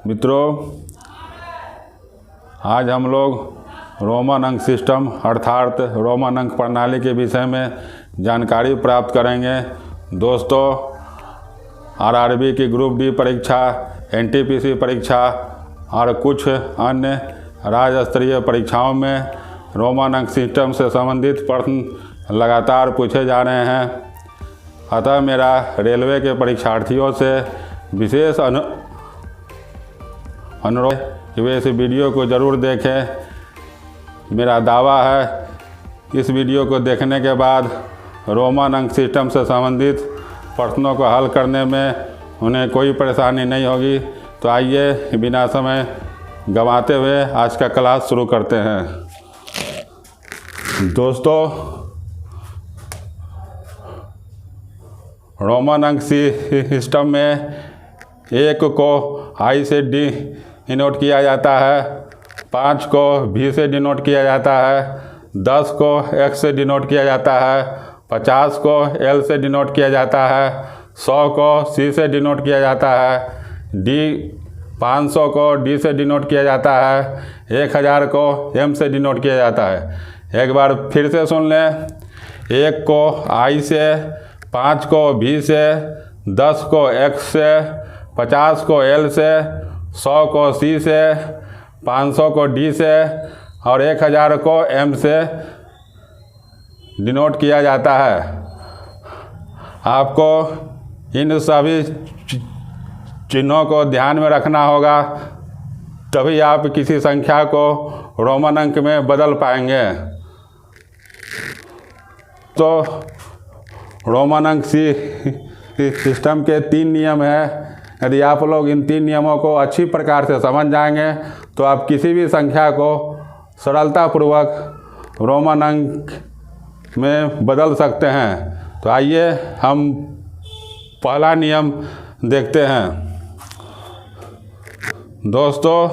मित्रों, आज हम लोग रोमन अंक सिस्टम अर्थात रोमन अंक प्रणाली के विषय में जानकारी प्राप्त करेंगे। दोस्तों, आरआरबी की ग्रुप डी परीक्षा, एनटीपीसी परीक्षा और कुछ अन्य राज्य स्तरीय परीक्षाओं में रोमन अंक सिस्टम से संबंधित प्रश्न लगातार पूछे जा रहे हैं। अतः मेरा रेलवे के परीक्षार्थियों से विशेष अनुरोध कि वे इस वीडियो को ज़रूर देखें। मेरा दावा है इस वीडियो को देखने के बाद रोमन अंक सिस्टम से संबंधित प्रश्नों को हल करने में उन्हें कोई परेशानी नहीं होगी। तो आइए बिना समय गंवाते हुए आज का क्लास शुरू करते हैं। दोस्तों, रोमन अंक सिस्टम में 1 को I से डिनोट किया जाता है, 5 को V से डिनोट किया जाता है, 10 को X से डिनोट किया जाता है, 50 को L से डिनोट किया जाता है, 100 को C से डिनोट किया जाता है, 500 को D से डिनोट किया जाता है, 1000 को M से डिनोट किया जाता है। एक बार फिर से सुन लें। 1 को I से, 5 को V से, 10 को X से, 50 को L से, 100 को C से, 500 को D से और 1000 को M से डिनोट किया जाता है। आपको इन सभी चिन्हों को ध्यान में रखना होगा, तभी आप किसी संख्या को रोमन अंक में बदल पाएंगे। तो रोमन अंक सिस्टम के 3 नियम हैं। यदि आप लोग इन 3 नियमों को अच्छी प्रकार से समझ जाएंगे तो आप किसी भी संख्या को सरलतापूर्वक रोमन अंक में बदल सकते हैं। तो आइए हम पहला नियम देखते हैं। दोस्तों,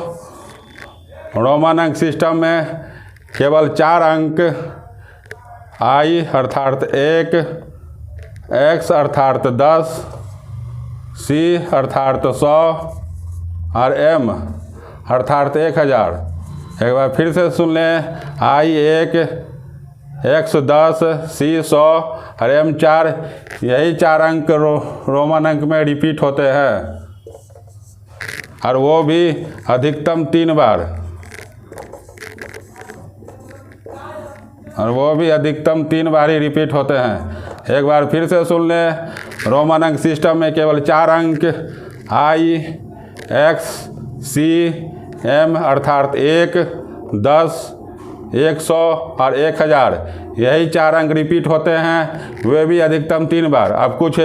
रोमन अंक सिस्टम में केवल 4 अंक I अर्थात 1, X अर्थात 10, C अर्थात 100 और M अर्थात 1000। एक बार फिर से सुन लें। I 1, X 10, C 100 और M 4। यही 4 अंक रोमन अंक में रिपीट होते हैं और वो भी अधिकतम 3 बार। ही रिपीट होते हैं। एक बार फिर से सुन लें। रोमन अंक सिस्टम में केवल 4 अंक I, X, C, M अर्थात 1, 10, 100 और 1000। यही 4 अंक रिपीट होते हैं, वे भी अधिकतम 3 बार। अब कुछ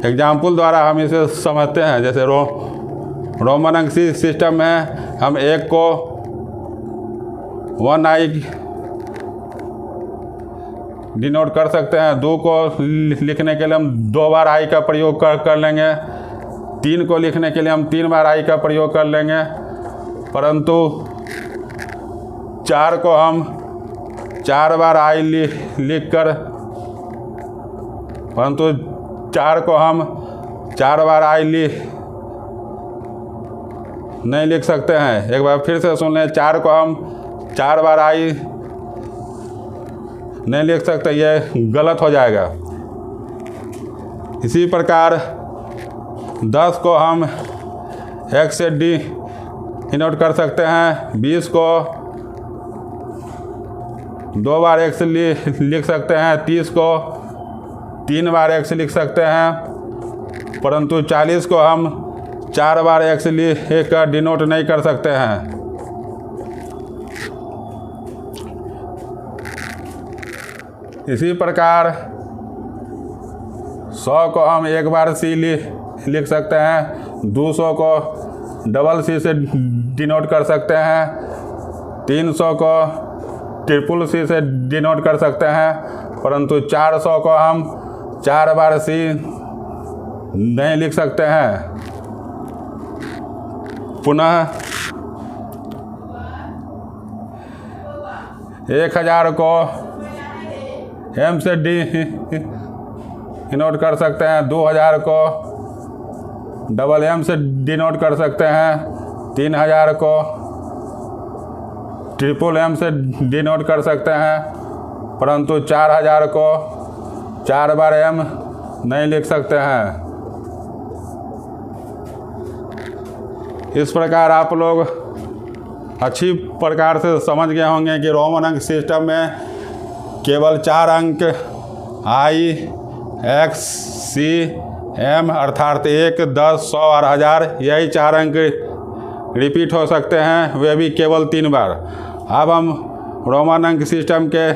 एग्जाम्पल द्वारा हम इसे समझते हैं। जैसे रोमन अंक सिस्टम में हम 1 को 1I डिनोट कर सकते हैं। 2 को लिखने के लिए हम 2 बार I का प्रयोग कर लेंगे। 3 को लिखने के लिए हम 3 बार I का प्रयोग कर लेंगे। परंतु 4 को हम 4 बार I लिख कर नहीं लिख सकते हैं। एक बार फिर से सुन लें। 4 को हम 4 बार I नहीं लिख सकते, ये गलत हो जाएगा। इसी प्रकार 10 को हम X से डिनोट कर सकते हैं। 20 को 2 बार X लिख सकते हैं। 30 को 3 बार X लिख सकते हैं। परंतु 40 को हम 4 बार X लिख कर डिनोट नहीं कर सकते हैं। इसी प्रकार 100 को हम 1 बार C लिख सकते हैं। 200 को डबल C से डिनोट कर सकते हैं। 300 को ट्रिपल C से डिनोट कर सकते हैं। परंतु 400 को हम 4 बार C नहीं लिख सकते हैं। पुनः 1000 को M से डिनोट कर सकते हैं। 2000 को डबल एम से डिनोट कर सकते हैं, 3000 को ट्रिपल एम से डिनोट कर सकते हैं, परंतु 4000 को 4 बार एम नहीं लिख सकते हैं। इस प्रकार आप लोग अच्छी प्रकार से समझ गए होंगे कि रोमन अंक सिस्टम में केवल 4 अंक आई, एक्स, सी, एम अर्थात 1, 10, 100 और 1000 यही 4 अंक रिपीट हो सकते हैं, वे भी केवल 3 बार। अब हम रोमन अंक सिस्टम के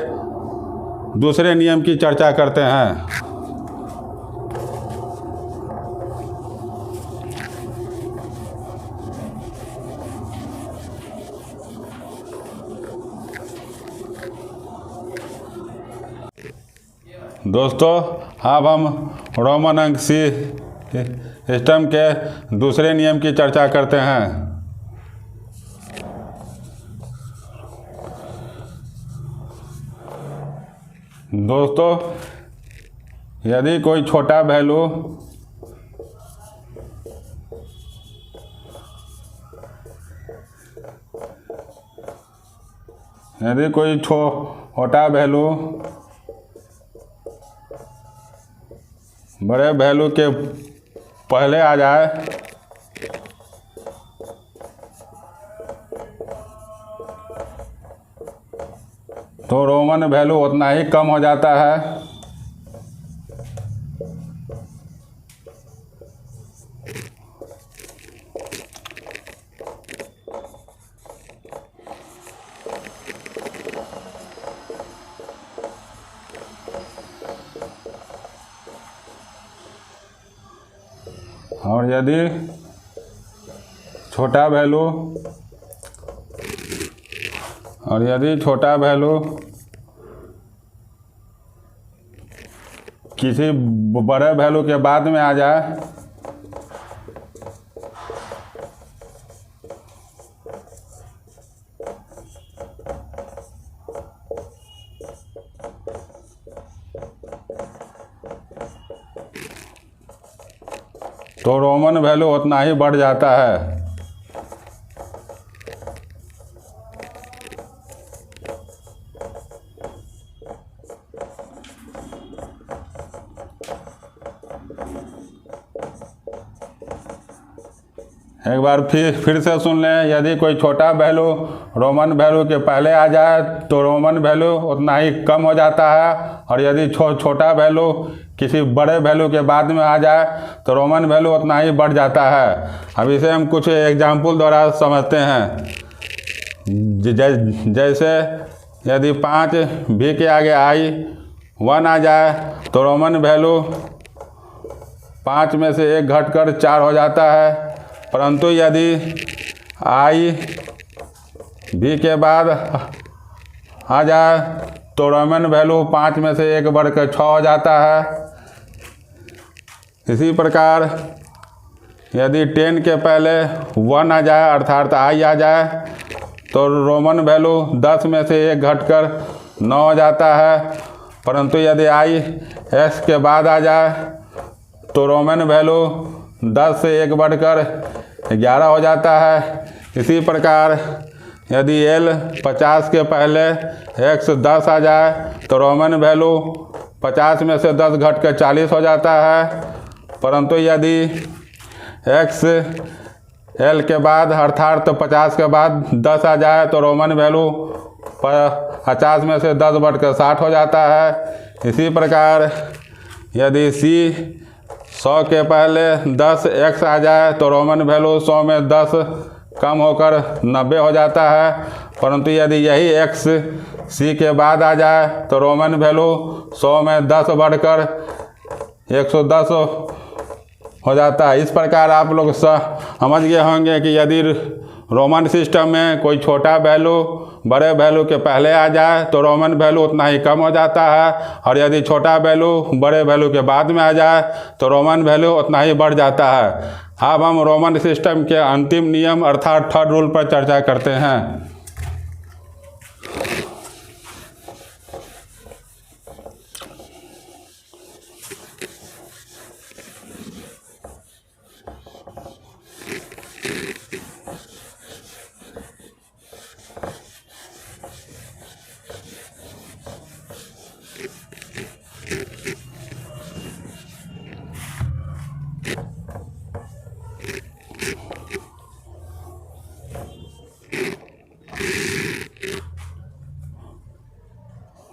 दूसरे नियम की चर्चा करते हैं। दोस्तों, अब हम रोमन अंक सिस्टम के दूसरे नियम की चर्चा करते हैं। दोस्तों, यदि कोई छोटा वैल्यू छोटा वैल्यू बड़े वैल्यू के पहले आ जाए तो रोमन वैल्यू उतना ही कम हो जाता है। और यदि छोटा वैल्यू किसी बड़े वैल्यू के बाद में आ जाए तो रोमन वैल्यू उतना ही बढ़ जाता है। एक बार फिर से सुन लें, यदि कोई छोटा वैल्यू रोमन वैल्यू के पहले आ जाए तो रोमन वैल्यू उतना ही कम हो जाता है, और यदि छोटा वैल्यू किसी बड़े वैल्यू के बाद में आ जाए तो रोमन वैल्यू उतना ही बढ़ जाता है। अब इसे हम कुछ एग्जाम्पल द्वारा समझते हैं। जैसे यदि 5 भी के आगे आई 1 आ जाए तो रोमन वैल्यू 5 में से 1 घटकर 4 हो जाता है, परंतु यदि आई भी के बाद आ जाए तो रोमन वैल्यू 5 में से 1 बढ़कर 6 हो जाता है। इसी प्रकार यदि 10 के पहले 1 आ जाए अर्थात आई आ जाए तो रोमन वैल्यू 10 में से 1 घटकर 9 हो जाता है, परंतु यदि आई एक्स के बाद आ जाए तो रोमन वैल्यू 10 से 1 बढ़कर 11 हो जाता है। इसी प्रकार यदि एल 50 के पहले एक्स 10 आ जाए तो रोमन वैल्यू 50 में से 10 घटकर 40 हो जाता है, परंतु यदि एक्स एल के बाद अर्थात 50 के बाद 10 आ जाए तो रोमन वैल्यू 50 में से 10 बढ़कर 60 हो जाता है। इसी प्रकार यदि सी 100 के पहले 10 एक्स आ जाए तो रोमन वैल्यू 100 में 10 कम होकर 90 हो जाता है, परंतु यदि यही एक्स सी के बाद आ जाए तो रोमन वैल्यू 100 में 10 बढ़कर 110 हो जाता है। इस प्रकार आप लोग समझ गए होंगे कि यदि रोमन सिस्टम में कोई छोटा वैल्यू बड़े वैल्यू के पहले आ जाए तो रोमन वैल्यू उतना ही कम हो जाता है, और यदि छोटा वैल्यू बड़े वैल्यू के बाद में आ जाए तो रोमन वैल्यू उतना ही बढ़ जाता है। अब हम रोमन सिस्टम के अंतिम नियम अर्थात थर्ड रूल पर चर्चा करते हैं।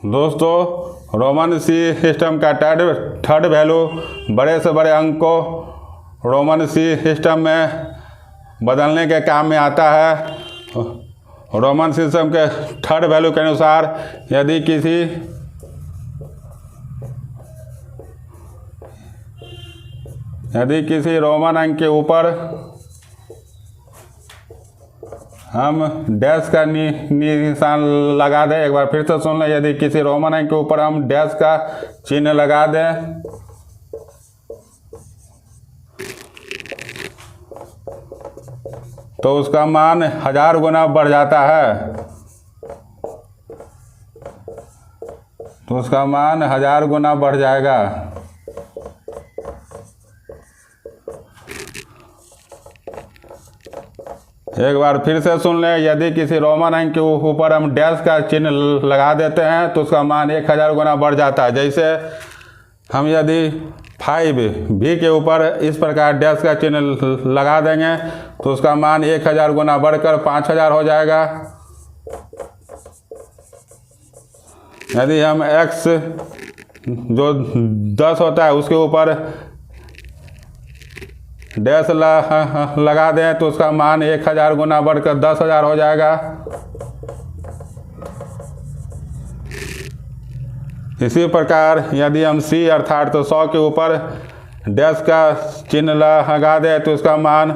दोस्तों रोमन सी सिस्टम का थर्ड वैल्यू बड़े से बड़े अंक को रोमन सी सिस्टम में बदलने के काम में आता है। रोमन सिस्टम के थर्ड वैल्यू के अनुसार यदि किसी रोमन अंक के ऊपर हम डैश का निशान लगा दें, एक बार फिर से सुन लें, यदि किसी रोमन अंक के ऊपर हम डैश का चिन्ह लगा दें तो उसका मान 1000 गुना बढ़ जाता है। तो उसका मान 1000 गुना बढ़ जाएगा। एक बार फिर से सुन लें, यदि किसी रोमन अंक के ऊपर हम डैश का चिन्ह लगा देते हैं तो उसका मान 1000 गुना बढ़ जाता है। जैसे हम यदि 5 भी के ऊपर इस प्रकार डैश का चिन्ह लगा देंगे तो उसका मान 1000 गुना बढ़कर 5000 हो जाएगा। यदि हम x जो 10 होता है उसके ऊपर डैश लगा दें तो उसका मान 1000 गुना बढ़कर 10000 हो जाएगा। इसी प्रकार यदि हम c अर्थात तो 100 के ऊपर डैश का चिन्ह लगा दें तो उसका मान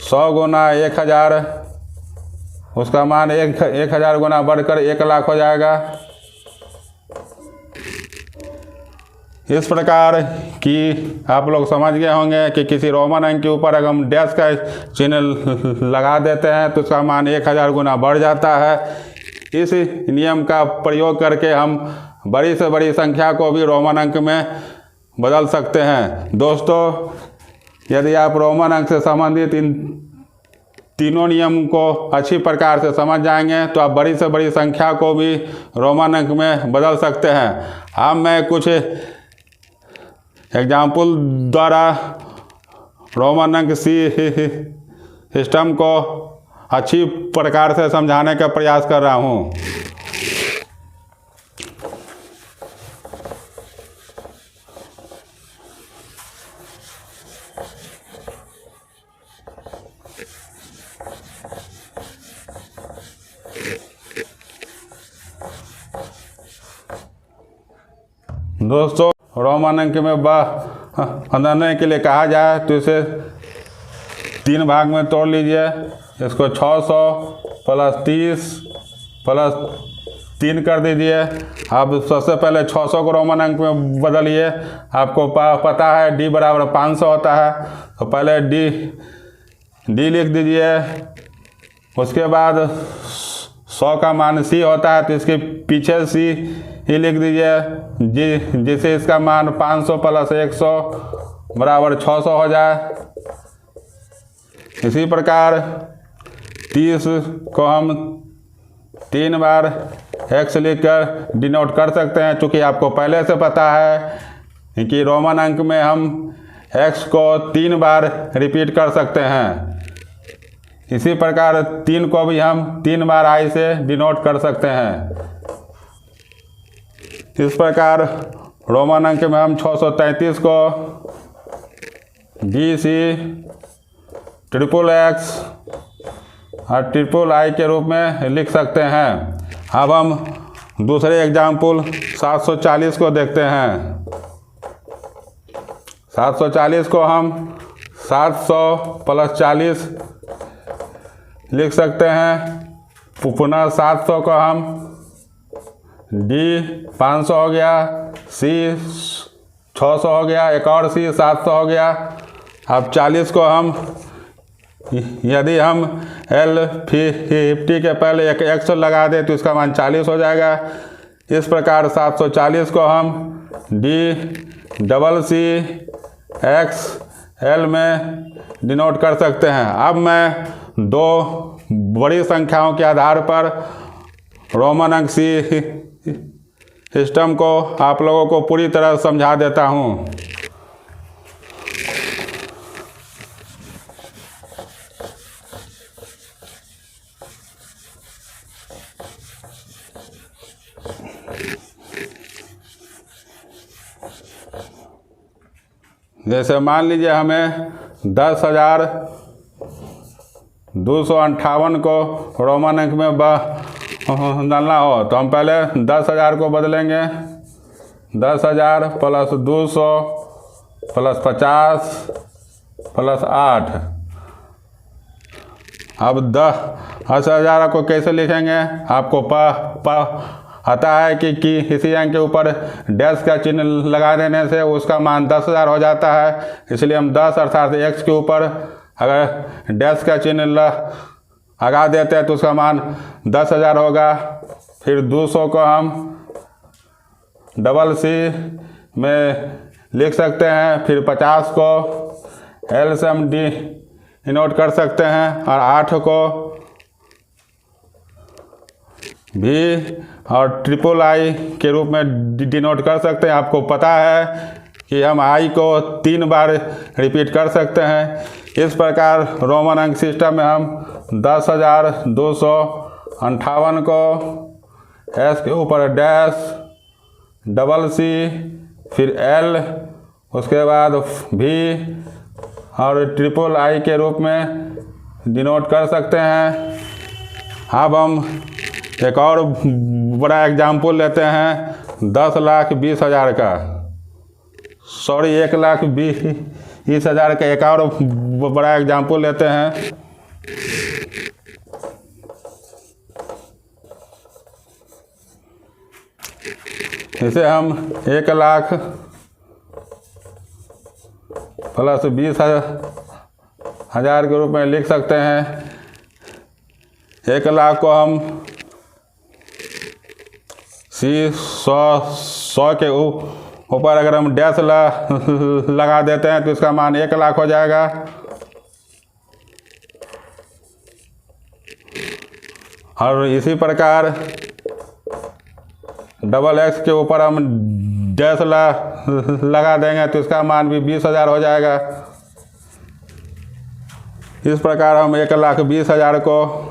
100 गुना 1000, उसका मान 1000 गुना बढ़कर 1,00,000 हो जाएगा। इस प्रकार कि आप लोग समझ गए होंगे कि किसी रोमन अंक के ऊपर अगर हम डैश का चिन्ह लगा देते हैं तो उसका मान 1000 गुना बढ़ जाता है। इस नियम का प्रयोग करके हम बड़ी से बड़ी संख्या को भी रोमन अंक में बदल सकते हैं। दोस्तों, यदि आप रोमन अंक से संबंधित इन तीनों नियम को अच्छी प्रकार से समझ जाएंगे तो आप बड़ी से बड़ी संख्या को भी रोमन अंक में बदल सकते हैं। अब मैं कुछ एग्जाम्पल द्वारा रोमन अंक सी सिस्टम को अच्छी प्रकार से समझाने का प्रयास कर रहा हूँ। दोस्तों, रोमन अंक में बदलने के लिए कहा जाए तो इसे 3 भाग में तोड़ लीजिए। इसको 600 प्लस 30 प्लस 3 कर दीजिए। अब सबसे पहले 600 को रोमन अंक में बदलिए। आपको पता है d बराबर 500 होता है, तो पहले d लिख दीजिए। उसके बाद 100 का मान c होता है तो इसके पीछे c ही लिख दीजिए, जिससे इसका मान 500 प्लस 100 बराबर 600 हो जाए। इसी प्रकार 30 को हम 3 बार x लिखकर डिनोट कर सकते हैं। चूँकि आपको पहले से पता है कि रोमन अंक में हम x को 3 बार रिपीट कर सकते हैं। इसी प्रकार 3 को भी हम 3 बार i से डिनोट कर सकते हैं। इस प्रकार रोमन अंक में हम 633 को BC XXX और XXI के रूप में लिख सकते हैं। अब हम दूसरे एग्जाम्पल 740 को देखते हैं। 740 को हम 700 प्लस 40 लिख सकते हैं। पुनः 700 को हम D 500 हो गया, C 600 हो गया, एक और C 700 हो गया। अब 40 को हम यदि हम L50 के पहले एक x लगा दें तो इसका मान 40 हो जाएगा। इस प्रकार 740 को हम DCCXL में डिनोट कर सकते हैं। अब मैं 2 बड़ी संख्याओं के आधार पर रोमन अंक सी सिस्टम को आप लोगों को पूरी तरह समझा देता हूँ। जैसे मान लीजिए हमें 10,258 को रोमन अंक में बदलना हो तो हम पहले 10,000 को बदलेंगे। 10,000 प्लस 200 प्लस 50 प्लस 8। अब 10,000 को कैसे लिखेंगे? आपको पता है कि इसी अंक के ऊपर डैश का चिन्ह लगा देने से उसका मान 10,000 हो जाता है। इसलिए हम 10 अर्थात x के ऊपर अगर डैश का चिन्ह लगा देते हैं तो उसका मान 10,000 होगा। फिर 200 को हम डबल सी में लिख सकते हैं। फिर 50 को L से हम डिनोट कर सकते हैं और 8 को भी और ट्रिपल आई के रूप में डिनोट कर सकते हैं। आपको पता है कि हम आई को 3 बार रिपीट कर सकते हैं। इस प्रकार रोमन अंक सिस्टम में हम 10,258 को एस के ऊपर डैश डबल सी फिर एल उसके बाद भी और ट्रिपल आई के रूप में डिनोट कर सकते हैं। अब हम एक और बड़ा एग्जाम्पल लेते हैं 10,20,000 का, सॉरी 1,20,000 का एक और बड़ा एग्जाम्पल लेते हैं। इसे हम 1,00,000 प्लस 20,000 के रूप में लिख सकते हैं। 1,00,000 को हम 100 के ऊपर अगर हम डैश लगा देते हैं तो इसका मान 1,00,000 हो जाएगा। और इसी प्रकार डबल एक्स के ऊपर हम डैश लगा देंगे तो इसका मान भी 20,000 हो जाएगा। इस प्रकार हम 1,20,000 को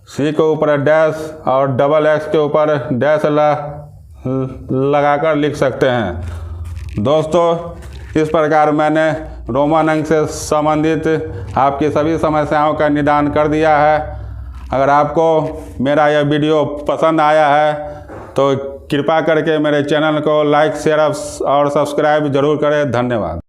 सी के ऊपर डैश और डबल एक्स के ऊपर डैश लगाकर लिख सकते हैं। दोस्तों, इस प्रकार मैंने रोमन अंक से संबंधित आपकी सभी समस्याओं का निदान कर दिया है। अगर आपको मेरा यह वीडियो पसंद आया है तो कृपया करके मेरे चैनल को लाइक शेयर और सब्सक्राइब जरूर करें। धन्यवाद।